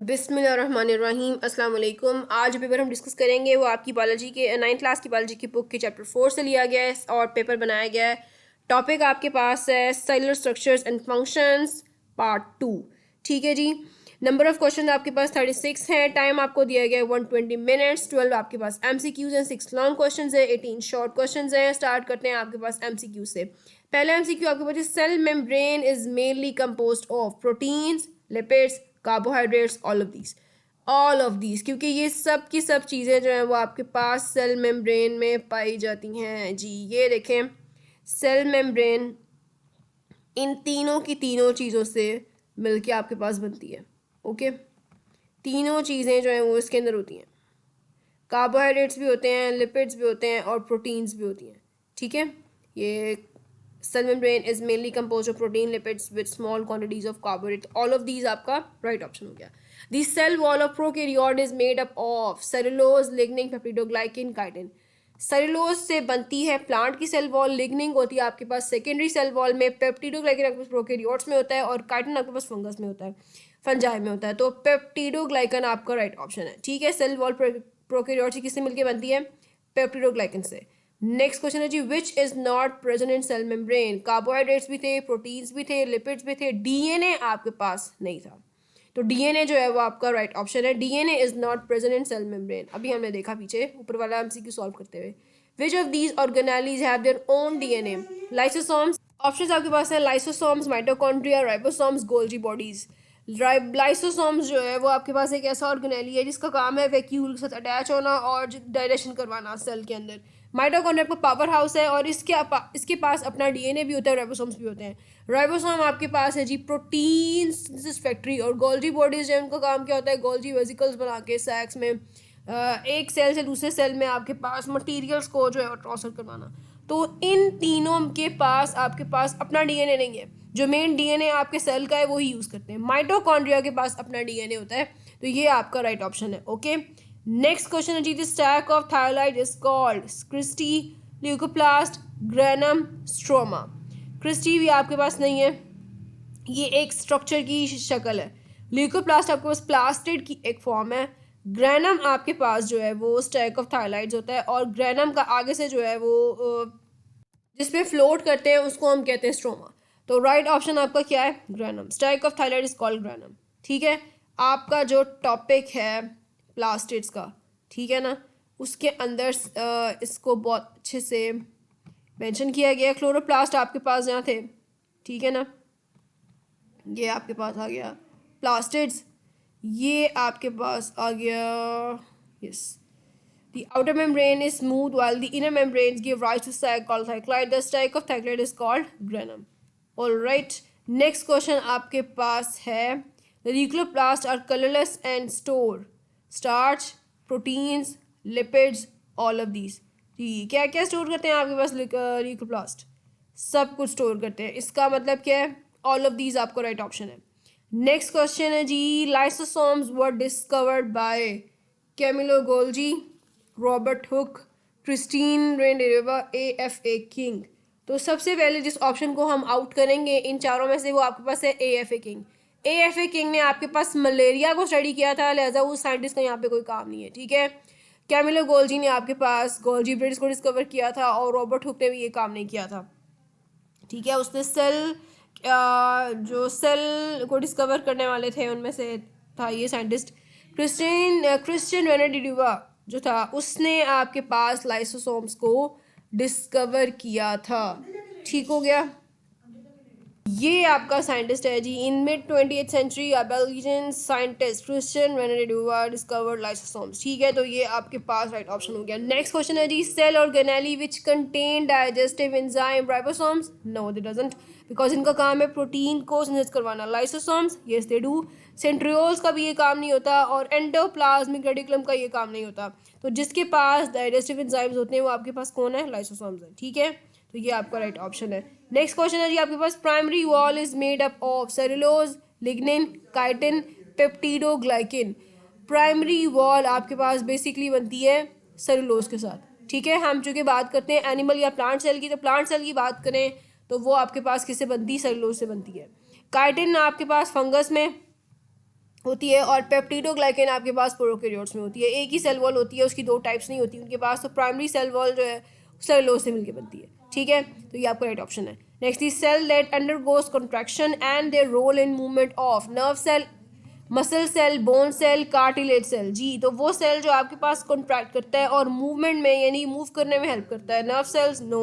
बिस्मिल्लाहिर्रहमानिर्रहीम अस्सलाम वालेकुम। आज जो पेपर हम डिस्कस करेंगे वो आपकी बायोलॉजी के 9th क्लास की बायोलॉजी की बुक के चैप्टर 4 से लिया गया है और पेपर बनाया गया है। टॉपिक आपके पास है cellular structures and functions part 2। ठीक है जी। नंबर ऑफ क्वेश्चन आपके पास 36 है। टाइम आपको दिया गया है 120 मिनट्स। 12 आपके पास MCQs हैं, 6 लॉन्ग क्वेश्चन है, 18 शॉर्ट क्वेश्चन हैं। स्टार्ट करते हैं आपके पास MCQ से। पहला MCQ आपके पास, cell membrane is mainly composed of proteins, lipids, carbohydrates, all of these, क्योंकि ये सब की सब चीज़ें जो हैं वो आपके पास सेल मेम्ब्रेन में पाई जाती हैं जी। ये देखें, सेल मेम्ब्रेन इन तीनों की तीनों चीज़ों से मिलके आपके पास बनती है। ओके, तीनों चीज़ें जो हैं वो इसके अंदर होती हैं। कार्बोहाइड्रेट्स भी होते हैं, लिपिड्स भी होते हैं और प्रोटीन्स भी होती हैं। ठीक है, ये cell membrane is mainly composed of protein, lipids with small quantities of carbohydrates. All of these आपका right option हो गया। The cell wall of prokaryote is made up of cellulose, lignin, peptidoglycan, chitin. Cellulose से बनती है plant की cell wall, lignin होती है आपके पास सेकेंडरी सेल वॉल में, पेप्टिडोग्लाइकन आपके पास प्रोकैरियोट्स में होता है और काइटिन आपके पास फंगस में होता है, फंजाई में होता है। तो पेप्टिडोग्लाइकन आपका राइट ऑप्शन है। ठीक है, सेल वॉल प्रोकैरियोट से किससे मिलकर बनती है? पेप्टिडोग्लाइकन से। नेक्स्ट क्वेश्चन है जी, which is not present in cell membrane? Carbohydrates भी थे, प्रोटीन्स भी थे, लिपिड्स भी थे, डीएनए आपके पास नहीं था। तो डीएनए जो है वो आपका राइट ऑप्शन है। DNA is not present in cell membrane. अभी हमने देखा पीछे ऊपर वाला MCQ सॉल्व करते हुए। Which of these organelles have their own DNA? Lysosomes. Options आपके पास है lysosomes, mitochondria, ribosomes, Golgi bodies. Lysosomes जो है वो आपके पास एक ऐसा ऑर्गेनेली है जिसका काम है वैक्यूल के साथ अटैच होना और डायरेक्शन करवाना सेल के अंदर। माइटोकॉन्ड्रिया आपका पावर हाउस है और इसके पास अपना डीएनए भी होता है, राइबोसोम्स भी होते हैं। राइबोसोम आपके पास है जी प्रोटीन सिंथेसिस फैक्ट्री, और गोल्जी बॉडीज है उनका काम क्या होता है? गोल्जी वेसिकल्स बना के सैक्स में एक सेल से दूसरे सेल में आपके पास मटेरियल्स को जो है ट्रांसफर करवाना। तो इन तीनों के पास आपके पास अपना डीएनए नहीं है। जो मेन डीएनए आपके सेल का है वो ही यूज़ करते हैं। माइटोकॉन्ड्रिया के पास अपना डीएनए होता है। तो ये आपका राइट ऑप्शन है। ओके, नेक्स्ट क्वेश्चन है जी, the stack of thylakoid is called cristae, leucoplast, granum, stroma. Cristae भी आपके पास नहीं है, ये एक स्ट्रक्चर की शक्ल है। ल्यूकोप्लास्ट आपके पास प्लास्टिड की एक फॉर्म है। ग्रेनम आपके पास जो है वो स्टैक ऑफ थायराइड्स होता है और ग्रेनम का आगे से जो है वो जिसपे फ्लोट करते हैं उसको हम कहते हैं स्ट्रोमा। तो राइट ऑप्शन आपका क्या है? Granum. Stack of thylakoid is called granum. ठीक है, आपका जो टॉपिक है प्लास्टिड्स का, ठीक है ना, उसके अंदर इसको बहुत अच्छे से मेंशन किया गया। क्लोरोप्लास्ट आपके पास यहाँ थे, ठीक है ना, ये आपके पास आ गया प्लास्टिड्स, ये आपके पास आ गया yes. The outer membrane is smooth while the inner membranes give rise to sac called thylakoid. The sac of thylakoid is called granum. All right. Next question आपके पास है, the reticuloplasts are colorless and store starch, proteins, lipids, all of these. क्या क्या store करते हैं आपके पास reticuloplast? सब कुछ स्टोर करते हैं। इसका मतलब क्या है? ऑल ऑफ दीज आपको राइट ऑप्शन है। नेक्स्ट क्वेश्चन है जी, lysosomes were discovered by Camillo Golgi, Robert Hooke, Christian रेंडेरेवा, AFA किंग। तो सबसे पहले जिस ऑप्शन को हम आउट करेंगे इन चारों में से वो आपके पास है AFA किंग। AFA किंग ने आपके पास मलेरिया को स्टडी किया था, लिहाजा उस साइंटिस्ट का यहाँ पे कोई काम नहीं है। ठीक है, कैमिलो गोल्जी ने आपके पास गोल्जी ब्रिड्स को डिस्कवर किया था और रॉबर्ट हुक ने भी ये काम नहीं किया था। ठीक है, उसने जो सेल को डिस्कवर करने वाले थे उनमें से था ये साइंटिस्ट क्रिस्टियन रेनेडिडुआ जो था, उसने आपके पास लाइसोसोम्स को डिस्कवर किया था। ठीक हो गया, ये आपका साइंटिस्ट है जी। In mid 20th century Belgian scientist Christian René de Duve discovered lysosomes. ठीक है, तो ये आपके पास राइट ऑप्शन हो गया। नेक्स्ट क्वेश्चन है जी, cell organelle which contain digestive enzyme ribosomes? No they doesn't, because इनका काम है प्रोटीन को सिंथेसिस करवाना। Lysosomes yes they do. Centrioles का भी ये काम नहीं होता और एंडोप्लाज्मिक रेटिकुलम का ये काम नहीं होता। तो जिसके पास डाइजेस्टिव एंजाइम्स होते हैं वो आपके पास कौन है? लाइसोसोम्स है। ठीक है, तो ये आपका राइट ऑप्शन है। नेक्स्ट क्वेश्चन है जी, आपके पास primary wall is made up of cellulose, lignin, chitin, peptidoglycan. Primary wall आपके पास बेसिकली बनती है सेलुलोज के साथ। ठीक है, हम चूंकि बात करते हैं एनिमल या प्लांट सेल की, तो प्लांट सेल की बात करें तो वो आपके पास किससे बनती है? सेलुलोज से बनती है। काइटिन आपके पास फंगस में, होती है, और पेप्टिडोग्लाइकेन आपके पास प्रोकैरियोट्स में होती है। एक ही सेल वॉल होती है, उसकी 2 टाइप्स नहीं होती उनके पास। तो प्राइमरी सेल वॉल जो है सेलुलोज से मिलकर बनती है, ठीक है। तो ये आपका राइट ऑप्शन है। Next is cell that undergoes contraction and their role in movement of nerve cell, muscle cell, bone cell, cartilage cell. जी, तो वो सेल जो आपके पास कॉन्ट्रैक्ट करता है और मूवमेंट में यानी मूव करने में हेल्प करता है। Nerve cells no,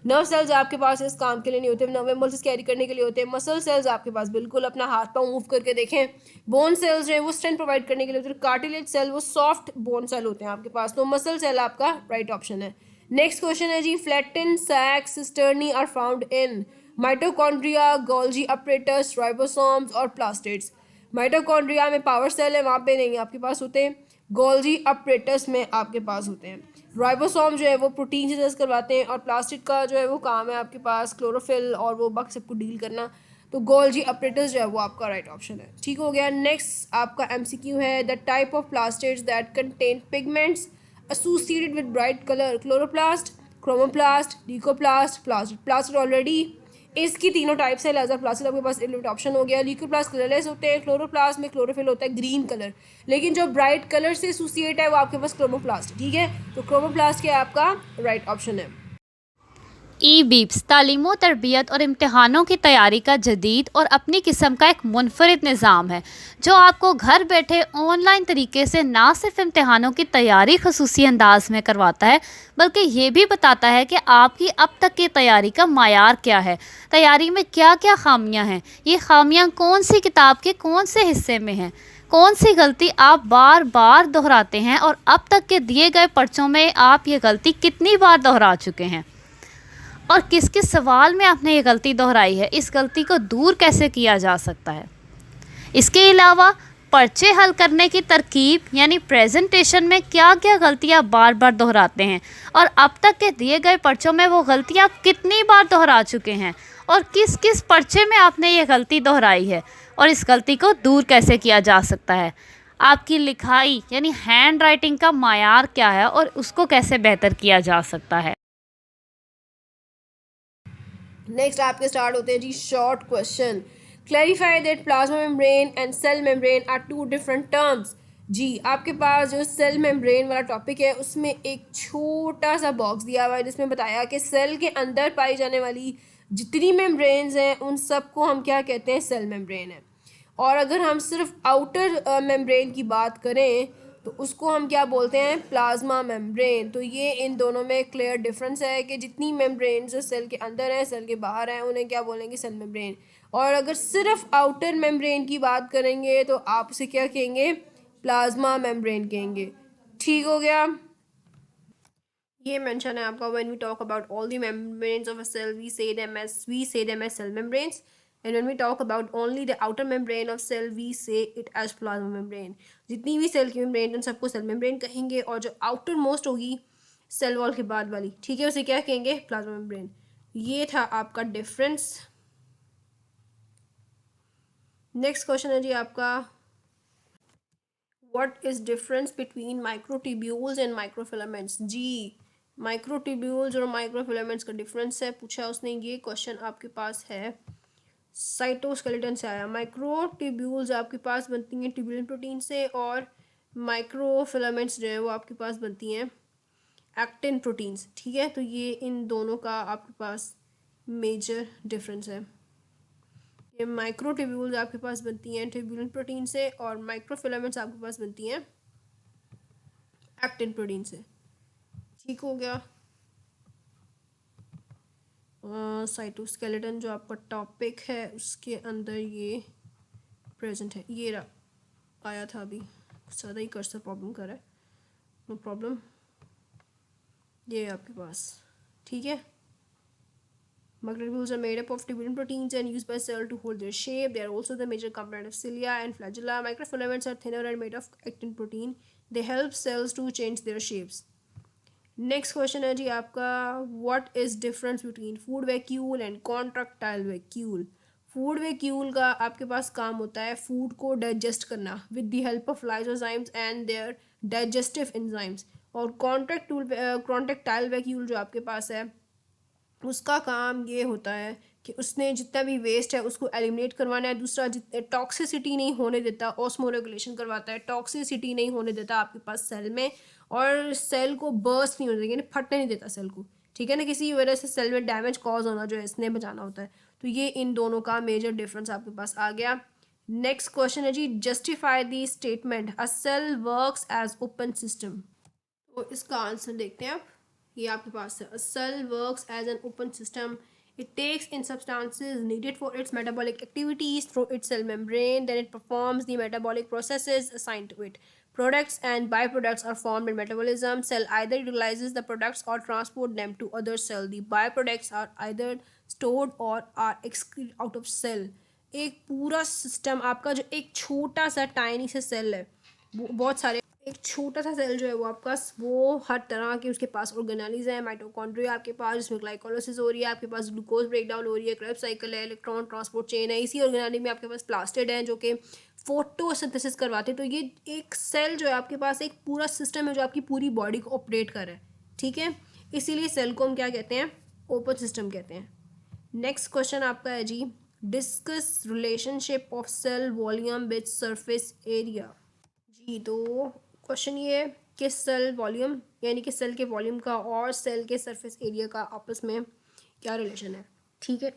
nerve cells आपके पास इस काम के लिए नहीं होते, नर्व इम्पल्स कैरी करने के लिए होते हैं। मसल सेल्स आपके पास बिल्कुल अपना हाथ पाँव मूव करके देखें। बोन सेल्स जो है वो स्ट्रेंथ प्रोवाइड करने के लिए होते हैं। कार्टिलेज सेल वो सॉफ्ट बोन सेल होते हैं आपके पास। तो मसल सेल आपका राइट ऑप्शन है। नेक्स्ट क्वेश्चन है जी, flattened sac cisternae are found in mitochondria, Golgi apparatus, ribosomes और प्लास्टिड्स। माइटोकॉन्ड्रिया में पावर सेल है, वहाँ पे नहीं आपके पास होते हैं। गोल्जी अपरेटस में आपके पास होते हैं। राइबोसोम जो है वो प्रोटीन सिंथेसिस करवाते हैं, और प्लास्टिक का जो है वो काम है आपके पास क्लोरोफिल और वो बाकी सबको डील करना। तो गोल्जी अपरेटस जो है वो आपका राइट ऑप्शन है, ठीक हो गया। नेक्स्ट आपका एमसीक्यू है, the type of plastids that contain pigments associated with bright color, chloroplast, chromoplast, leucoplast, plastid। Plastid already इसकी तीनों टाइप्स है, लिहाजा प्लास्टिड आपके पास एलिमेंट ऑप्शन हो गया। ल्यूकोप्लास्ट कलरलेस होते हैं, क्लोरोप्लास्ट में क्लोरोफिल होता है ग्रीन कलर, लेकिन जो ब्राइट कलर से एसोसिएट है वो आपके पास क्रोमोप्लास्ट, ठीक है। तो क्रोमोप्लास्ट क्या आपका राइट ऑप्शन है। ई बीप्स तालीम तरबियत और इम्तहानों की तैयारी का जदीद और अपनी किस्म का एक मुनफरिद निज़ाम है जो आपको घर बैठे ऑनलाइन तरीके से ना सिर्फ इम्तहानों की तैयारी खसूसी अंदाज में करवाता है, बल्कि ये भी बताता है कि आपकी अब तक की तैयारी का मायार क्या है, तैयारी में क्या क्या खामियां हैं, ये खामियां कौन सी किताब के कौन से हिस्से में हैं, कौन सी गलती आप बार बार दोहराते हैं और अब तक के दिए गए पर्चों में आप ये गलती कितनी बार दोहरा चुके हैं, और किस किस सवाल में आपने ये गलती दोहराई है, इस गलती को दूर कैसे किया जा सकता है। इसके अलावा पर्चे हल करने की तरकीब यानी प्रेजेंटेशन में क्या क्या गलतियां बार बार दोहराते हैं और अब तक के दिए गए पर्चों में वो गलतियां आप कितनी बार दोहरा चुके हैं और किस किस पर्चे में आपने ये गलती दोहराई है और इस गलती को दूर कैसे किया जा सकता है। आपकी लिखाई यानी हैंड राइटिंग का मायार क्या है और उसको कैसे बेहतर किया जा सकता है। नेक्स्ट आपके स्टार्ट होते हैं जी short question. Clarify that plasma membrane and cell membrane are 2 different terms. जी, आपके पास जो सेल मेम्ब्रेन वाला टॉपिक है उसमें एक छोटा सा बॉक्स दिया हुआ है जिसमें बताया कि सेल के अंदर पाई जाने वाली जितनी मेम्ब्रेन्स हैं उन सबको हम क्या कहते हैं, सेल मेम्ब्रेन है। और अगर हम सिर्फ आउटर मेम्ब्रेन की बात करें तो उसको हम क्या बोलते हैं, प्लाज्मा मेम्ब्रेन। तो ये इन दोनों में क्लियर डिफरेंस है कि जितनी मेम्ब्रेन जो सेल के अंदर है सेल के बाहर हैं उन्हें क्या बोलेंगे, सेल मेम्ब्रेन। और अगर सिर्फ आउटर मेम्ब्रेन की बात करेंगे तो आप उसे क्या कहेंगे, प्लाज्मा मेम्ब्रेन कहेंगे, ठीक हो गया। ये मेंशन है आपका, when we talk about all the membranes of a cell we say them as cell membranes, and when we talk about only the outer membrane of cell we say it as plasma membrane। जितनी भी cell की membrane उन सबको cell membrane कहेंगे, और जो outer most होगी cell wall के बाद वाली, ठीक है, उसे क्या कहेंगे, प्लाज्मा मेम्ब्रेन। ये था आपका डिफरेंस। नेक्स्ट क्वेश्चन है जी आपका, what is difference between microtubules and microfilaments. जी, माइक्रोट्यूब्यूल्स और माइक्रोफिलामेंट्स का डिफरेंस है पूछा उसने। ये क्वेश्चन आपके पास है साइटोस्केलेटन से आया। माइक्रोट्यूब्यूल्स आपके पास बनती हैं ट्यूबुलिन प्रोटीन से, और माइक्रोफिलामेंट्स जो है वो आपके पास बनती हैं एक्टिन प्रोटीन्स, ठीक है। तो ये इन दोनों का आपके पास मेजर डिफरेंस है। ये माइक्रोट्यूब्यूल्स आपके पास बनती हैं ट्यूबुलिन प्रोटीन से, और माइक्रोफिलामेंट्स आपके पास बनती हैं एक्टिन प्रोटीन से, ठीक हो गया। साइटोस्केलेटन जो आपका टॉपिक है उसके अंदर ये प्रेजेंट है। ये आया था अभी, कुछ ज़्यादा ही कर्सर प्रॉब्लम कर रहा है, नो प्रॉब्लम। ये आपके पास, ठीक है। Microtubules are made up of tubular proteins and used by cell to hold their shape. They are also the major component of cilia and flagella. Microfilaments are thinner and made of actin protein. They help cells to change their shapes. Next question है जी आपका, what is difference between food vacuole and contractile vacuole. Food vacuole का आपके पास काम होता है food को digest करना with the help of lysozymes and their digestive enzymes, और कॉन्ट्रैक्टाइल वैक्यूल जो आपके पास है उसका काम ये होता है कि उसने जितना भी वेस्ट है उसको एलिमिनेट करवाना है। दूसरा, टॉक्सिसिटी नहीं होने देता, ऑस्मोरेगुलेशन करवाता है, टॉक्सिसिटी नहीं होने देता आपके पास सेल में, और सेल को बर्स्ट नहीं होने देंगे, फटने नहीं देता सेल को, ठीक है ना, किसी वजह से सेल में डैमेज कॉज होना जो है इसने बचाना होता है। तो ये इन दोनों का मेजर डिफरेंस आपके पास आ गया। नेक्स्ट क्वेश्चन है जी, justify the statement a cell works as open system. तो इसका आंसर देखते हैं आप। ये आपके पास है, a cell works as an open system. It takes in substances needed for its metabolic activities through its cell membrane. Then it performs the metabolic processes assigned to it. Products and byproducts are formed in metabolism. Cell either utilizes the products or transport them to other cell. The byproducts are either stored or are excreted out of cell. एक पूरा system आपका, जो एक छोटा सा tiny सा cell है, बहुत सारे, एक छोटा सा सेल जो है वो आपका, वो हर तरह के उसके पास ऑर्गेनेलिज है, माइटोकॉन्ड्रिया आपके पास जिसमें ग्लाइकोलाइसिस हो रही है, आपके पास ग्लूकोज ब्रेकडाउन हो रही है, क्रेब्स साइकिल है, इलेक्ट्रॉन ट्रांसपोर्ट चेन है, इसी ऑर्गेनेली में आपके पास प्लास्टिड है जो कि फोटोसिंथेसिस करवाते हैं। तो ये एक सेल जो है आपके पास एक पूरा सिस्टम है जो आपकी पूरी बॉडी को ऑपरेट कर रहा है, ठीक है। इसीलिए सेल को हम क्या कहते हैं, ओपन सिस्टम कहते हैं। नेक्स्ट क्वेश्चन आपका है जी, discuss relationship of cell volume with surface area. जी, तो क्वेश्चन ये है कि सेल वॉल्यूम, यानी कि सेल के वॉल्यूम का और सेल के सरफेस एरिया का आपस में क्या रिलेशन है, ठीक है।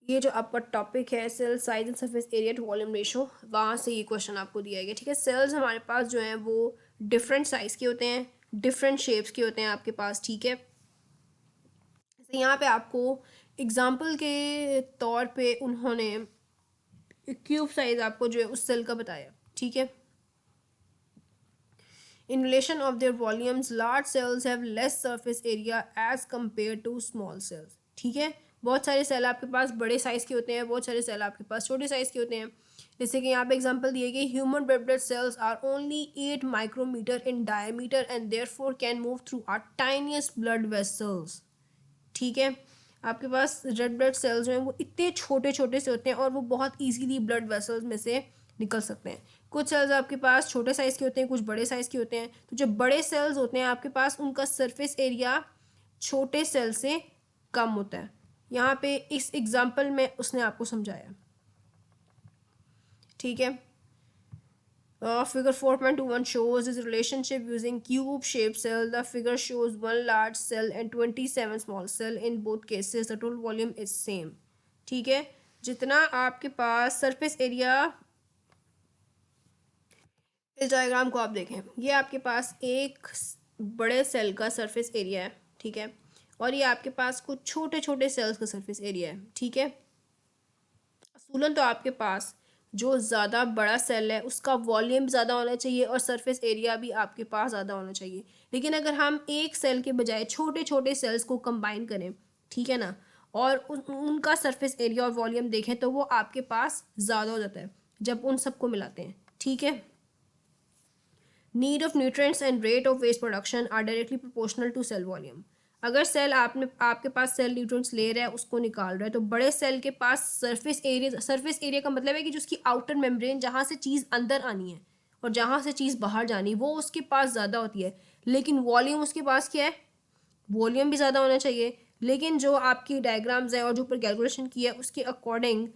ये जो आपका टॉपिक है cell size and surface area to volume ratio, वहाँ से ये क्वेश्चन आपको दिया गया, ठीक है। सेल्स हमारे पास जो हैं वो डिफरेंट साइज़ के होते हैं, डिफरेंट शेप्स के होते हैं आपके पास, ठीक है। तो यहाँ पे आपको एग्जांपल के तौर पे उन्होंने क्यूब साइज आपको जो है उस सेल का बताया, ठीक है। In relation of their volumes, large cells have less surface area as compared to small cells, ठीक है। बहुत सारे सेल आपके पास बड़े साइज़ के होते हैं, बहुत सारे सेल आपके पास छोटे साइज़ के होते हैं। जैसे कि यहाँ पे एग्जांपल दिए गए, human red blood cells are only 8 micrometre in diameter and therefore can move through our tiniest blood vessels, ठीक है। आपके पास रेड ब्लड सेल्स जो हैं वो इतने छोटे छोटे से होते हैं और वो बहुत ईजीली ब्लड वेसल्स में से निकल सकते हैं। कुछ सेल्स आपके पास छोटे साइज़ के होते हैं, कुछ बड़े साइज़ के होते हैं। तो जो बड़े सेल्स होते हैं आपके पास, उनका सरफेस एरिया छोटे सेल से कम होता है। यहाँ पे इस एग्जांपल में उसने आपको समझाया, ठीक है। Figure 4.21 shows this relationship using cube-shaped cell. The figure shows one large cell and 27 small cell. In both cases, the total volume is same. ठीक है, जितना आपके पास सरफेस एरिया, इस डायग्राम को आप देखें, ये आपके पास एक बड़े सेल का सरफेस एरिया है, ठीक है, और ये आपके पास कुछ छोटे छोटे सेल्स का सरफेस एरिया है, ठीक है। असूलन तो आपके पास जो ज़्यादा बड़ा सेल है उसका वॉल्यूम ज़्यादा होना चाहिए और सरफेस एरिया भी आपके पास ज़्यादा होना चाहिए। लेकिन अगर हम एक सेल के बजाय छोटे छोटे सेल्स को कंबाइन करें, ठीक है ना, और उनका सरफेस एरिया और वॉल्यूम देखें तो वो आपके पास ज़्यादा हो जाता है जब उन सबको मिलाते हैं, ठीक है। Need of nutrients and rate of waste production are directly proportional to cell volume. अगर सेल आपके पास सेल न्यूट्रिएंट्स ले रहा है, उसको निकाल रहा है, तो बड़े सेल के पास सरफेस एरिया का मतलब है कि जो उसकी आउटर मेम्ब्रेन, जहाँ से चीज़ अंदर आनी है और जहाँ से चीज़ बाहर जानी, वो उसके पास ज़्यादा होती है। लेकिन वॉल्यूम उसके पास क्या है, वॉल्यूम भी ज़्यादा होना चाहिए। लेकिन जो आपकी डायग्राम्स है और जो ऊपर कैलकुलेशन की है उसके अकॉर्डिंग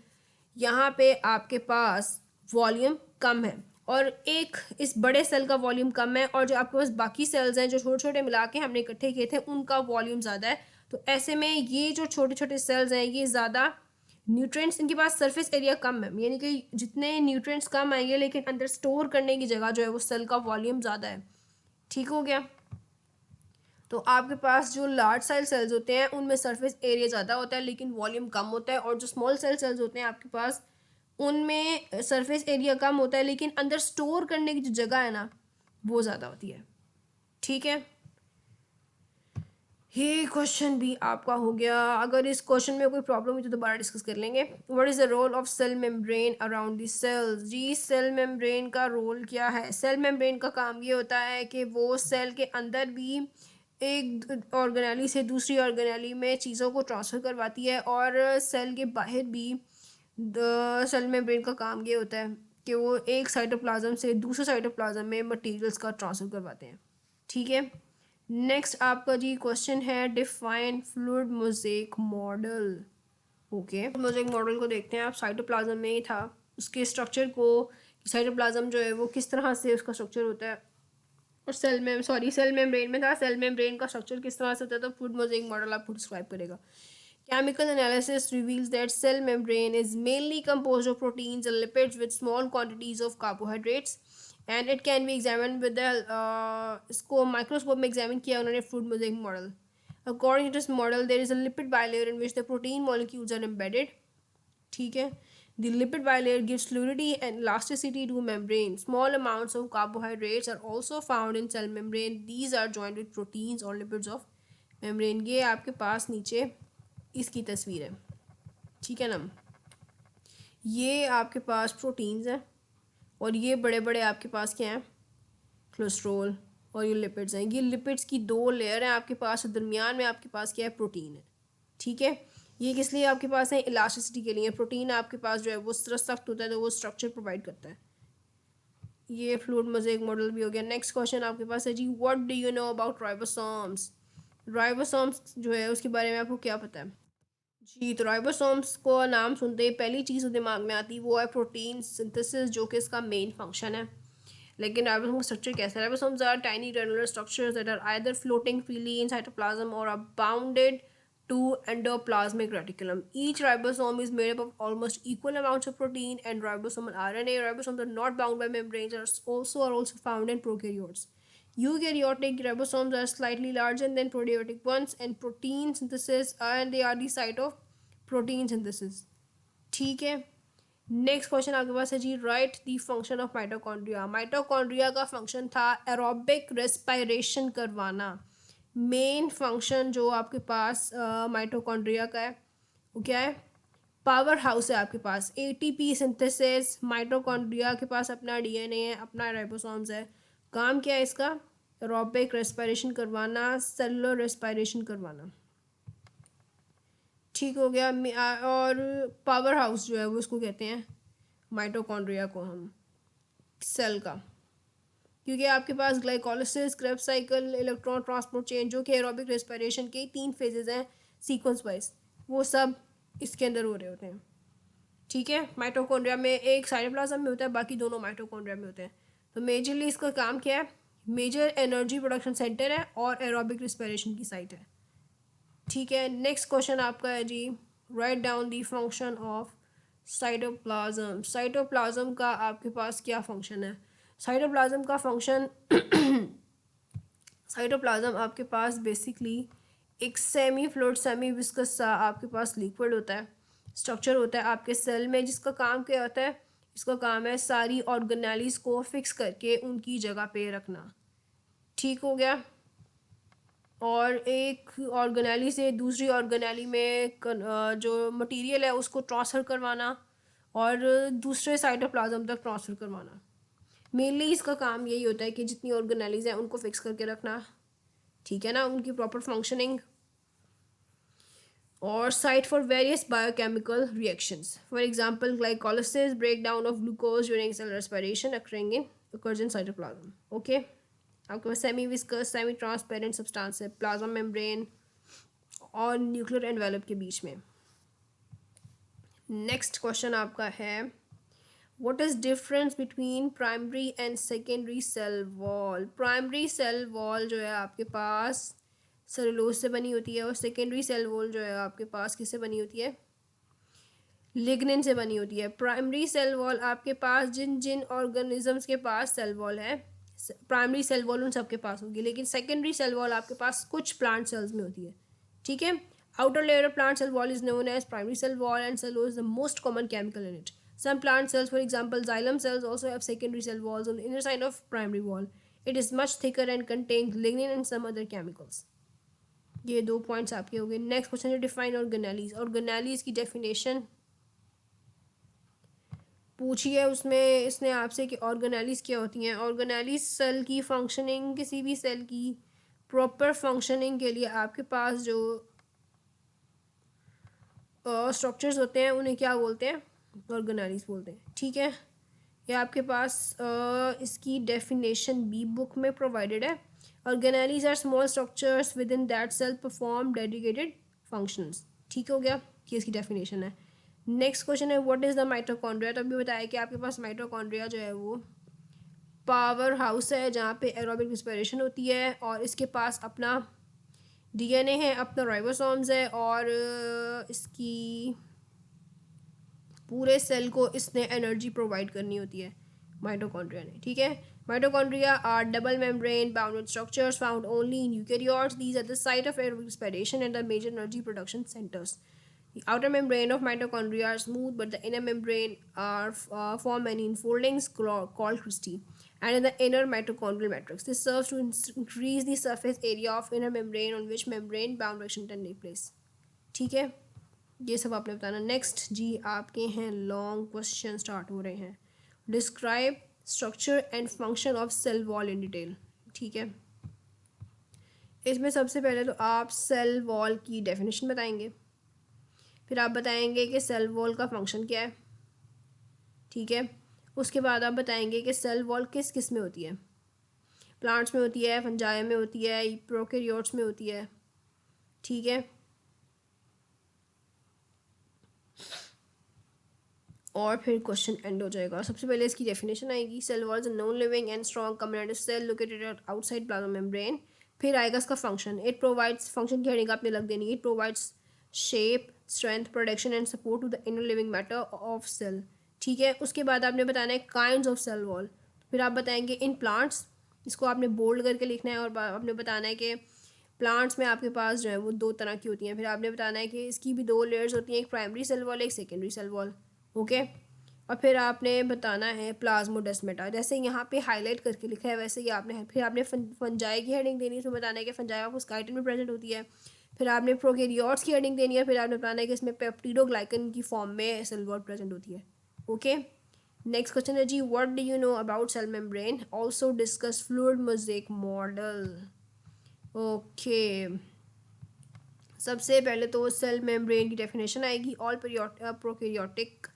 यहाँ पे आपके पास वॉल्यूम कम है और एक इस बड़े सेल का वॉल्यूम कम है, और जो आपके पास बाकी सेल्स हैं जो छोटे छोटे मिला के हमने इकट्ठे किए थे उनका वॉल्यूम ज़्यादा है। तो ऐसे में ये जो छोटे छोटे सेल्स हैं ये ज़्यादा न्यूट्रिएंट्स, इनके पास सरफेस एरिया कम है, यानी कि जितने न्यूट्रिएंट्स कम आएंगे लेकिन अंदर स्टोर करने की जगह जो है वो सेल का वॉल्यूम ज़्यादा है, ठीक हो गया। तो आपके पास जो लार्ज साइज सेल्स होते हैं उनमें सरफेस एरिया ज़्यादा होता है लेकिन वॉल्यूम कम होता है, और जो स्मॉल सेल्स होते हैं आपके पास उनमें सरफेस एरिया कम होता है लेकिन अंदर स्टोर करने की जो जगह है ना वो ज़्यादा होती है, ठीक है। ये क्वेश्चन भी आपका हो गया। अगर इस क्वेश्चन में कोई प्रॉब्लम हुई तो दोबारा डिस्कस कर लेंगे। What is the role of cell membrane around the cells. जी, सेल मेम्ब्रेन का रोल क्या है। सेल मेम्ब्रेन का काम ये होता है कि वो सेल के अंदर भी एक ऑर्गेनेली से दूसरी ऑर्गेनेली में चीज़ों को ट्रांसफ़र करवाती है, और सेल के बाहर भी सेल मेम्ब्रेन का काम ये होता है कि वो एक साइटोप्लाज्म से दूसरे साइटोप्लाज्म में मटेरियल्स का ट्रांसफ़र करवाते हैं, ठीक है। नेक्स्ट आपका जी क्वेश्चन है define fluid mosaic model. Okay, mosaic model को देखते हैं आप। साइटोप्लाज्म में ही था, उसके स्ट्रक्चर को, साइटोप्लाज्म जो है वो किस तरह से उसका स्ट्रक्चर होता है, और सेल मेम्ब्रेन में था, सेल मेम्ब्रेन का स्ट्रक्चर किस तरह से होता है, तो फ्लूइड मोज़ेक मॉडल आपको डिस्क्राइब करेगा। Chemical analysis reveals that cell membrane is mainly composed of proteins and lipids with small quantities of carbohydrates, and it can be examined with the इसको माइक्रोस्कोप में एग्जामिन किया उन्होंने fluid mosaic model. According to this model, there is a lipid bilayer in which the protein molecules are embedded. ठीक है, the lipid bilayer gives fluidity and elasticity to membrane. Small amounts of carbohydrates are also found in cell membrane. These are joined with proteins or lipids of membrane. ये आपके पास नीचे इसकी तस्वीर है, ठीक है ना। ये आपके पास प्रोटीन्स हैं और ये बड़े बड़े आपके पास क्या हैं, कोलेस्ट्रॉल, और ये लिपिड्स हैं। ये लिपिड्स की दो लेयर हैं आपके पास, दरमियान में आपके पास क्या है, प्रोटीन है। ठीक है, ये किस लिए आपके पास है, इलास्टिसिटी के लिए। प्रोटीन आपके पास जो है वो सख्त होता है तो वो स्ट्रक्चर प्रोवाइड करता है। ये फ्लूइड मोज़ेक मॉडल भी हो गया। नेक्स्ट क्वेश्चन आपके पास है जी, what do you know about ribosomes. Ribosomes जो है उसके बारे में आपको क्या पता है जी। तो राइबोसोम्स को नाम सुनते ही पहली चीज़ दिमाग में आती है वो है प्रोटीन सिंथेसिस, जो कि इसका मेन फंक्शन है। लेकिन राइबोसोम का स्ट्रक्चर कैसा है? Ribosomes are tiny granular structures that are either floating freely in cytoplasm और are bounded to endoplasmic reticulum. Each ribosome is made up of almost equal amounts of protein and ribosomal RNA. Ribosomes are not bound by membranes and are also found in prokaryotes. Eukaryotic ribosomes are slightly larger than prokaryotic ones, and protein synthesis and they are the site of protein synthesis. ठीक है, next question आपके पास है जी, write the function of mitochondria. Mitochondria का function था aerobic respiration करवाना। Main function जो आपके पास माइटोकॉन्ड्रिया का है वो क्या है, पावर हाउस है आपके पास, एटीपी सिंथेसिस। माइटोकॉन्ड्रिया के पास अपना डीएनए है, अपना राइबोसोम्स है। काम क्या है इसका, एरोबिक रेस्पिरेशन करवाना, सेलुलर रेस्पिरेशन करवाना। ठीक हो गया। और पावर हाउस जो है वो उसको कहते हैं माइटोकॉन्ड्रिया को हम, सेल का, क्योंकि आपके पास glycolysis, Krebs cycle, electron transport chain, जो कि एरोबिक रेस्पिरेशन के 3 फेजेस हैं सीक्वेंस वाइज, वो सब इसके अंदर हो रहे होते हैं। ठीक है, माइटोकॉन्ड्रिया में एक साइटोप्लाज्म में होता है, बाकी दोनों माइटोकॉन्ड्रिया में होते हैं। तो मेजरली इसका काम क्या है, मेजर एनर्जी प्रोडक्शन सेंटर है और एरोबिक रेस्पिरेशन की साइट है। ठीक है, नेक्स्ट क्वेश्चन आपका है जी, write down the function of cytoplasm. Cytoplasm का आपके पास क्या फंक्शन है? साइटोप्लाज्म का फंक्शन साइटोप्लाज्म आपके पास बेसिकली एक सेमी फ्लूइड सेमी विस्कस सा आपके पास लिक्विड होता है, स्ट्रक्चर होता है आपके सेल में, जिसका काम क्या होता है, इसका काम है सारी ऑर्गेनेलीज को फिक्स करके उनकी जगह पे रखना। ठीक हो गया। और एक ऑर्गेनेली से दूसरी ऑर्गेनेली में जो मटेरियल है उसको ट्रांसफ़र करवाना और दूसरे साइटोप्लाज्म तक ट्रांसफ़र करवाना। मेनली इसका काम यही होता है कि जितनी ऑर्गेनेलीज हैं उनको फिक्स करके रखना, ठीक है ना, उनकी प्रॉपर फंक्शनिंग। और site for various biochemical reactions, for example glycolysis, breakdown of glucose during cell respiration occurs in cytoplasm. Okay, आपके पास semi viscous, semi transparent substance है प्लाज्मा मेम्ब्रेन और न्यूक्लियर एनवेलप के बीच में। नेक्स्ट क्वेश्चन आपका है, what is difference between primary and secondary cell wall. Primary cell wall जो है आपके पास सेलुलोज से बनी होती है और सेकेंडरी सेल वॉल जो है आपके पास किससे बनी होती है, लिग्निन से बनी होती है। प्राइमरी सेल वॉल आपके पास जिन जिन ऑर्गेनिजम्स के पास सेल वॉल है, प्राइमरी सेल वॉल उन सब के पास होगी, लेकिन सेकेंडरी सेल वॉल आपके पास कुछ प्लांट सेल्स में होती है। ठीक है, outer layer of plant cell wall is known as primary cell wall and cellulose is the most common chemical in it. Some plant cells, for example xylem cells, also have secondary cell walls on the inner side of primary wall. It is much thicker and contains lignin and some other chemicals. ये 2 points आपके हो गए। Next question है, define organelles. Organelles की definition पूछी है उसमें इसने आपसे कि ऑर्गेनेलीज क्या होती हैं। ऑर्गेनेलीज सेल की फंक्शनिंग, किसी भी सेल की प्रॉपर फंक्शनिंग के लिए आपके पास जो स्ट्रक्चर्स होते हैं उन्हें क्या बोलते हैं, ऑर्गेनेलीज बोलते हैं। ठीक है, ये आपके पास इसकी डेफिनेशन बी बुक में प्रोवाइडेड है। Organelles are small structures within that cell perform dedicated functions. ठीक हो गया, ये इसकी डेफिनेशन है। नेक्स्ट क्वेश्चन है व्हाट इज़ द माइटोकॉन्ड्रिया। तो अभी बताया कि आपके पास माइटोकॉन्ड्रिया जो है वो पावर हाउस है जहाँ पे एरोबिक रिस्पिरेशन होती है, और इसके पास अपना डीएनए है, अपना राइबोसोम्स है, और इसकी पूरे सेल को इसने एनर्जी प्रोवाइड करनी होती है माइटोकॉन्ड्रिया ने। ठीक है, mitochondria are double membrane bounded structures found only in eukaryotes. These are the site of aerobic respiration and the major energy production centers. The outer membrane of mitochondria are smooth, but the inner membrane are form many enfoldings called cristae, and in the inner mitochondrial matrix. This serves to increase the surface area of inner membrane on which membrane bound reaction can take place. ठीक है, ये सब आपने बताना। Next जी आपके हैं long question start हो रहे हैं। Describe structure and function of cell wall in detail. ठीक है, इसमें सबसे पहले तो आप सेल वॉल की डेफिनेशन बताएंगे, फिर आप बताएंगे कि सेल वॉल का फंक्शन क्या है। ठीक है, उसके बाद आप बताएंगे कि सेल वॉल किस किस में होती है। प्लांट्स में होती है, फंजाई में होती है, प्रोकैरियोट्स में होती है। ठीक है, और फिर क्वेश्चन एंड हो जाएगा। सबसे पहले इसकी डेफिनेशन आएगी। Cell wall is a non living and strong communicative cell located outside plasma membrane. फिर आएगा इसका फंक्शन। इट प्रोवाइड्स, फंक्शन की हेडिंग आपने लग देनी है। It provides shape, strength, protection and support to the inner living matter of cell. ठीक है, उसके बाद आपने बताना है काइंड्स ऑफ सेल वॉल। फिर आप बताएंगे इन प्लांट्स, इसको आपने बोल्ड करके लिखना है, और आपने बताना है कि प्लांट्स में आपके पास जो है वो दो तरह की होती हैं। फिर आपने बताना है कि इसकी भी दो लेयर्स होती हैं, एक प्राइमरी सेल वॉल, एक सेकेंडरी सेल वॉल। ओके, और फिर आपने बताना है प्लाज्मोडेस्माटा, जैसे यहाँ पे हाईलाइट करके लिखा है वैसे ही आपने। फिर आपने फंजाई की हेडिंग देनी है, उसमें बताना है कि फंजाई आपको स्काइटन में प्रेजेंट होती है। फिर आपने प्रोकैरियोट्स की हेडिंग देनी है, फिर आपने बताना है कि इसमें पेप्टिडोग्लाइकन की फॉर्म में सेल वॉल प्रेजेंट होती है। ओके, नेक्स्ट क्वेश्चन है जी what do you know about cell membrane, also discuss fluid mosaic model. Okay, सबसे पहले तो सेल मेम्ब्रेन की डेफिनेशन आएगी। ऑल प्रोकैरियोटिक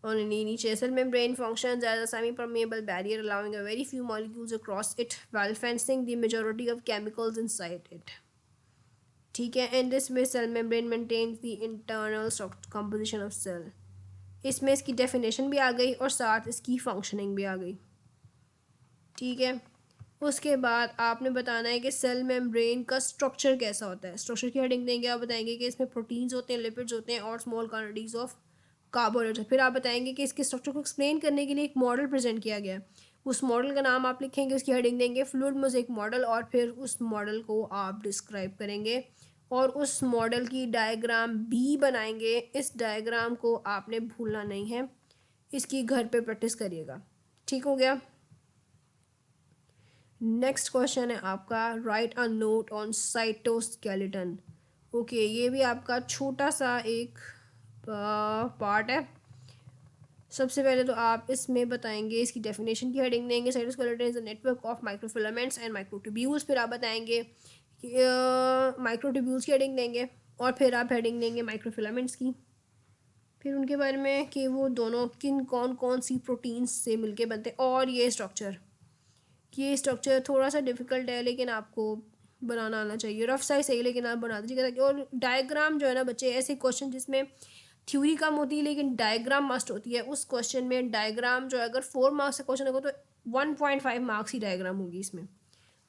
नीचे cell membrane functions as a semi-permeable barrier allowing a very few molecules across it while fencing the majority of chemicals inside it. ठीक है, and this way cell membrane maintains the internal composition of cell. इसमें इसकी definition भी आ गई और साथ इसकी functioning भी आ गई। ठीक है, उसके बाद आपने बताना है कि सेल मेम्ब्रेन का स्ट्रक्चर कैसा होता है। स्ट्रक्चर की हेडिंग देंगे, आप बताएंगे कि इसमें प्रोटीन्स होते हैं, लिपिड्स होते हैं, और स्मॉल क्वांटिटीज़ ऑफ कार्बोहाइड्रेट। फिर आप बताएंगे कि इसके स्ट्रक्चर को एक्सप्लेन करने के लिए एक मॉडल प्रेजेंट किया गया है। उस मॉडल का नाम आप लिखेंगे, उसकी हेडिंग देंगे फ्लूइड मोज़ेक मॉडल, और फिर उस मॉडल को आप डिस्क्राइब करेंगे और उस मॉडल की डायग्राम भी बनाएंगे। इस डायग्राम को आपने भूलना नहीं है, इसकी घर पे प्रैक्टिस करिएगा। ठीक हो गया। नेक्स्ट क्वेश्चन है आपका write a note on cytoskeleton. Okay, ये भी आपका छोटा सा एक पार्ट है। सबसे पहले तो आप इसमें बताएंगे, इसकी डेफिनेशन की हेडिंग देंगे। Cytoskeleton is a network of microfilaments and microtubules. फिर आप बताएंगे माइक्रोट्यूब्यूल्स की हेडिंग देंगे, और फिर आप हेडिंग देंगे माइक्रोफिलामेंट्स की। फिर उनके बारे में कि वो दोनों कौन कौन सी प्रोटीन्स से मिलके बनते हैं, और ये स्ट्रक्चर थोड़ा सा डिफ़िकल्ट है लेकिन आपको बनाना आना चाहिए। रफ साइज सही, लेकिन आप बना दीजिएगा। और डायग्राम जो है ना बच्चे, ऐसे क्वेश्चन जिसमें थ्योरी कम होती है लेकिन डायग्राम मस्ट होती है, उस क्वेश्चन में डायग्राम जो है, अगर 4 मार्क्स का क्वेश्चन होगा तो 1.5 मार्क्स ही डायग्राम होगी इसमें।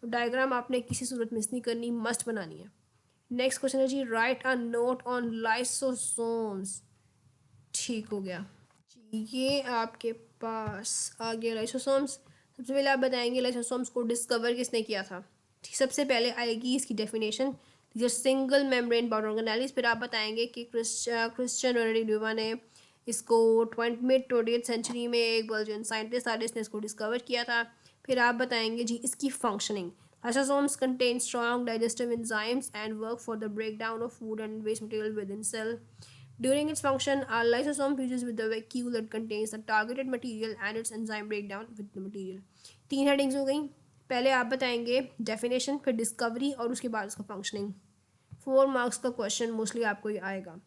तो डायग्राम आपने किसी सूरत मिस नहीं करनी, मस्ट बनानी है। नेक्स्ट क्वेश्चन है जी write a note on lysosomes. ठीक हो गया जी, ये आपके पास आ गया लाइसोसोम्स। सबसे पहले आप बताएंगे लाइसोसोम्स को डिस्कवर किसने किया था। ठीक, सबसे पहले आएगी इसकी डेफिनेशन, जो सिंगल मेम्ब्रेन बाउंड ऑर्गेनेलिस। फिर आप बताएंगे कि क्रिश्चियन रेडिड्यूवा ने इसको मिड 20th सेंचुरी में एक बल्जियन साइंटिस्ट था जिसने इसको डिस्कवर किया था। फिर आप बताएंगे जी इसकी functioning. Lysosomes contain strong digestive enzymes and work for the break down of food and waste material within cell. During its function, a lysosome fuses with the vacuole that contains the targeted material and its enzyme breakdown with the material. 3 headings हो गई। पहले आप बताएंगे definition, फिर discovery, और उसके बाद उसका फंक्शनिंग। 4 मार्क्स का क्वेश्चन मोस्टली आपको ये आएगा,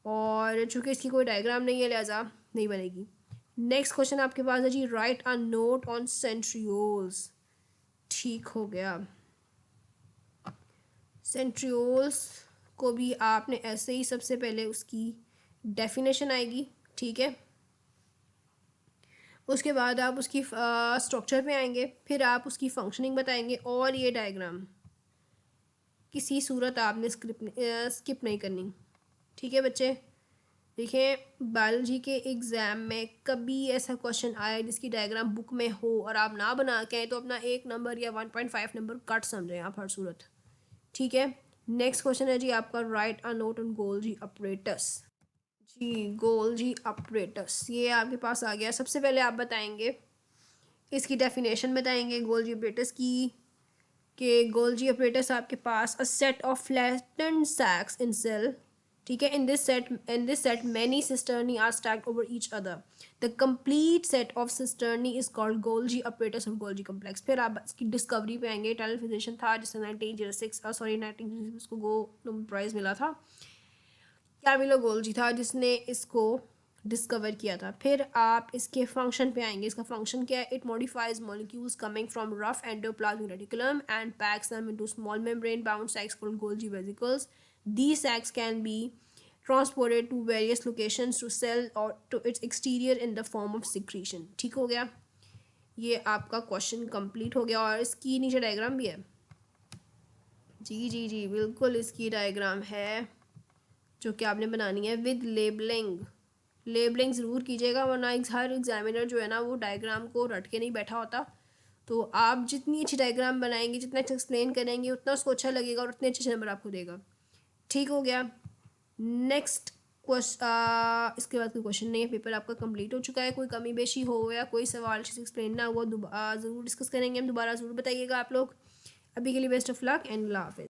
और चूँकि इसकी कोई डायग्राम नहीं है लिहाजा नहीं बनेगी। नेक्स्ट क्वेश्चन आपके पास है जी, write a note on centrioles. ठीक हो गया, सेंट्रियोल्स को भी आपने ऐसे ही सबसे पहले उसकी डेफिनेशन आएगी, ठीक है, उसके बाद आप उसकी स्ट्रक्चर पे आएंगे, फिर आप उसकी फंक्शनिंग बताएंगे, और ये डायग्राम किसी सूरत आपने स्किप नहीं करनी, ठीक है बच्चे। देखिए, बायोलॉजी के एग्ज़ाम में कभी ऐसा क्वेश्चन आए जिसकी डायग्राम बुक में हो और आप ना बना के आए तो अपना 1 नंबर या 1.5 नंबर कट समझें आप हर सूरत, ठीक है। नेक्स्ट क्वेश्चन है जी आपका, write a note on Golgi apparatus. जी, गोल्जी अपरेटस ये आपके पास आ गया। सबसे पहले आप बताएंगे, इसकी डेफिनेशन बताएंगे गोल्जी अपरेटस की, कि गोल्जी अपरेटस आपके पास a set of flattened sacs in cell, ठीक है, in this set many cisternae are stacked over each other. The complete set of cisternae is called Golgi apparatus और Golgi complex. फिर आप इसकी डिस्कवरी पे आएंगे। इटालियन फिजिशियन था जिसने 1906 उसको नोबेल प्राइज़ मिला था। कैमिलो गोल्जी था जिसने इसको डिस्कवर किया था। फिर आप इसके फंक्शन पे आएंगे। इसका फंक्शन क्या है? It modifies molecules coming from rough endoplasmic reticulum and packs them into small membrane bound sacs called Golgi vesicles. These sacs can be transported to various locations to cell or to its exterior in the form of secretion। ठीक हो गया, ये आपका question complete हो गया। और इसकी नीचे डायग्राम भी है। जी जी जी बिल्कुल, इसकी डायग्राम है जो कि आपने बनानी है विद लेबलिंग। लेबलिंग ज़रूर कीजिएगा, वरना हर एग्जामिनर जो है ना वो डायग्राम को रट के नहीं बैठा होता। तो आप जितनी अच्छी डायग्राम बनाएंगे, जितना अच्छा एक्सप्लेन करेंगे, उतना उसको अच्छा लगेगा और उतने अच्छे नंबर आपको देगा। ठीक हो गया। नेक्स्ट क्वेश्चन, इसके बाद कोई क्वेश्चन नहीं है, पेपर आपका कंप्लीट हो चुका है। कोई कमी बेशी हो या कोई सवाल अच्छे से एक्सप्लेन ना हुआ ज़रूर डिस्कस करेंगे हम, दोबारा ज़रूर बताइएगा आप लोग। अभी के लिए बेस्ट ऑफ लक एंड अल्लाह हाफिज़।